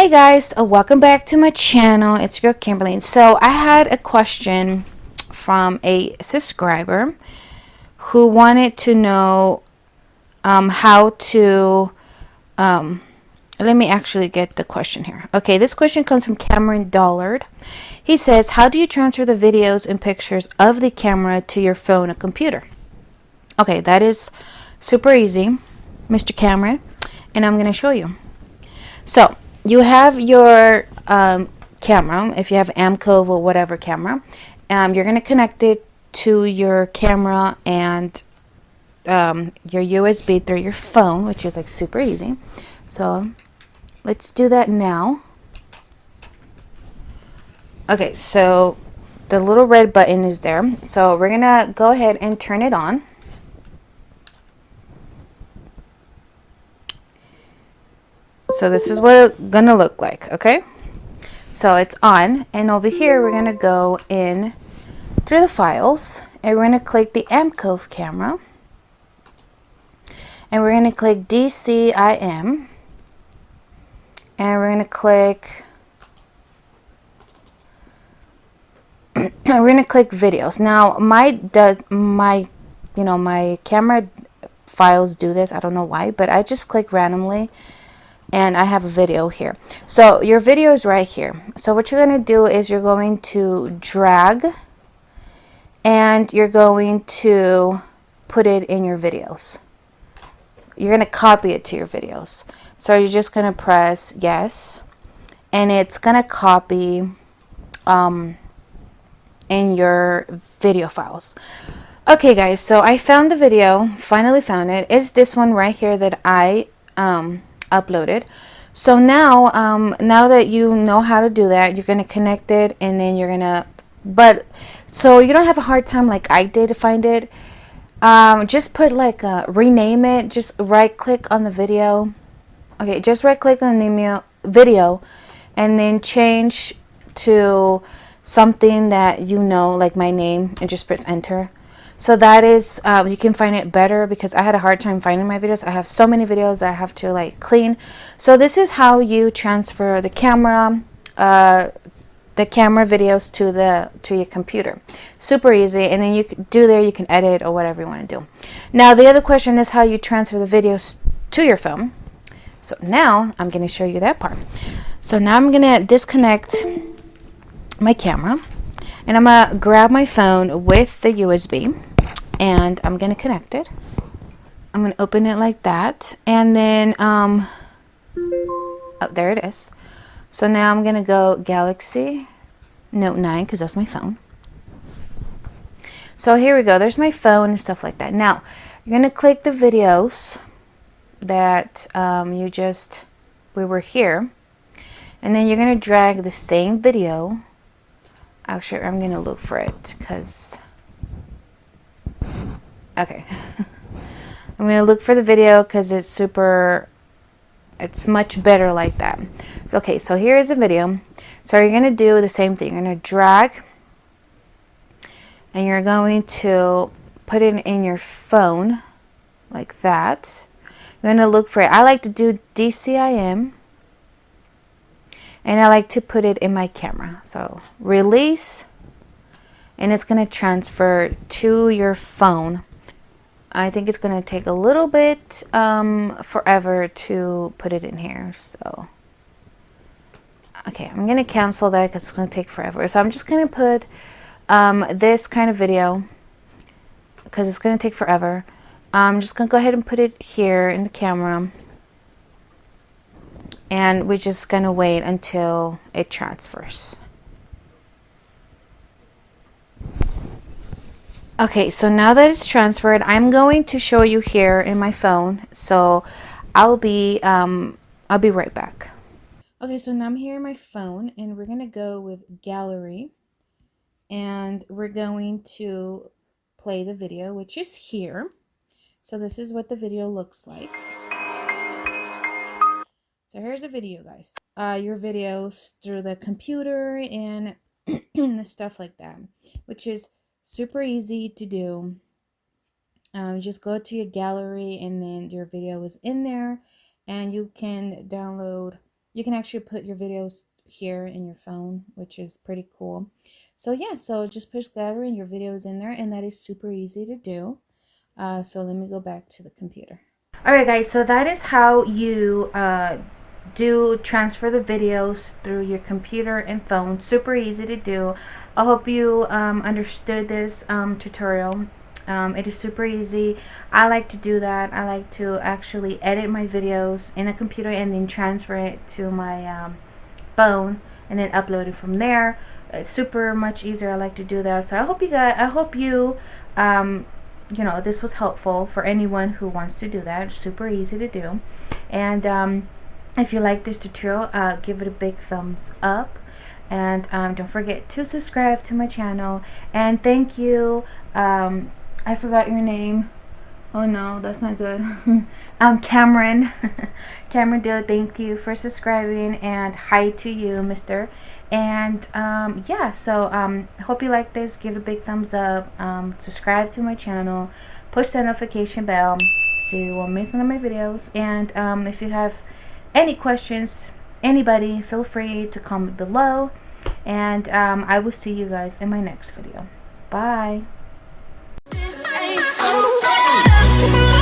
Hey guys, welcome back to my channel. It's your girl Kimberly. So I had a question from a subscriber who wanted to know how to let me actually get the question here. Okay, this question comes from Cameron Dollard. He says, how do you transfer the videos and pictures of the camera to your phone or computer? Okay, that is super easy, Mr. Cameron, and I'm going to show you. So you have your camera, if you have Amcove or whatever camera, you're going to connect it to your camera and your USB through your phone, which is like super easy. So let's do that now. Okay, so the little red button is there. So we're going to go ahead and turn it on. So this is what it's going to look like, okay? So it's on, and over here we're going to go in through the files, and we're going to click the Amcove camera, and we're going to click DCIM, and we're going to click videos. Now my camera files do this. I don't know why, but I just click randomly and I have a video here. So your video is right here. So what you're going to do is you're going to drag and you're going to put it in your videos. You're going to copy it to your videos. So you're just going to press yes, and it's going to copy in your video files. Okay guys, so I found the video, finally found it. It's this one right here that I uploaded. So now now that you know how to do that, you're going to connect it, and then you're going to, so you don't have a hard time like I did to find it. Just put like rename it, just right click on the video. Okay, just right click on the video and then change to something that you know, like my name, and just press enter. So that is, you can find it better, because I had a hard time finding my videos. I have so many videos that I have to like clean. So this is how you transfer the camera videos to your computer. Super easy, and then you can do there, you can edit or whatever you want to do. Now the other question is how you transfer the videos to your phone. So now I'm going to show you that part. So now I'm going to disconnect my camera, and I'm going to grab my phone with the USB, and I'm going to connect it. I'm going to open it like that, and then oh, there it is. So now I'm going to go Galaxy Note 9, because that's my phone. So here we go. There's my phone and stuff like that. Now you're going to click the videos that we were here, and then you're going to drag the same video. Actually, I'm going to look for it, because okay. I'm going to look for the video because it's much better like that. So okay, so here is a video. So you're going to do the same thing. You're going to drag, and you're going to put it in your phone like that. You're going to look for it. I like to do DCIM, and I like to put it in my camera. So release, and it's going to transfer to your phone. I think it's going to take a little bit forever to put it in here. So okay, I'm going to cancel that because it's going to take forever. So I'm just going to put this kind of video, because it's going to take forever. I'm just going to go ahead and put it here in the camera, and we're just going to wait until it transfers. Okay, so now that it's transferred, I'm going to show you here in my phone. So I'll be right back. Okay, so now I'm here in my phone, and we're going to go with gallery, and we're going to play the video, which is here. So this is what the video looks like. So here's a video, guys. Your videos through the computer and stuff like that, which is super easy to do. Just go to your gallery, and then your video is in there, and you can download You can actually put your videos here in your phone, which is pretty cool. So yeah, so just push gallery and your video is in there, and that is super easy to do. So let me go back to the computer. All right, guys, so that is how you do transfer the videos through your computer and phone. Super easy to do. I hope you understood this tutorial. It is super easy. I like to do that. I like to actually edit my videos in a computer and then transfer it to my phone and then upload it from there. It's super much easier. I like to do that. So I hope you guys, I hope you you know, this was helpful for anyone who wants to do that. It's super easy to do. And if you like this tutorial, give it a big thumbs up. And don't forget to subscribe to my channel. And thank you. I forgot your name. Oh no, that's not good. Cameron. Cameron Dill, thank you for subscribing, and hi to you, mister. And yeah, so hope you like this. Give it a big thumbs up. Subscribe to my channel. Push the notification bell so you won't miss none of my videos. And if you have any questions, anybody, feel free to comment below. And I will see you guys in my next video. Bye. This ain't over.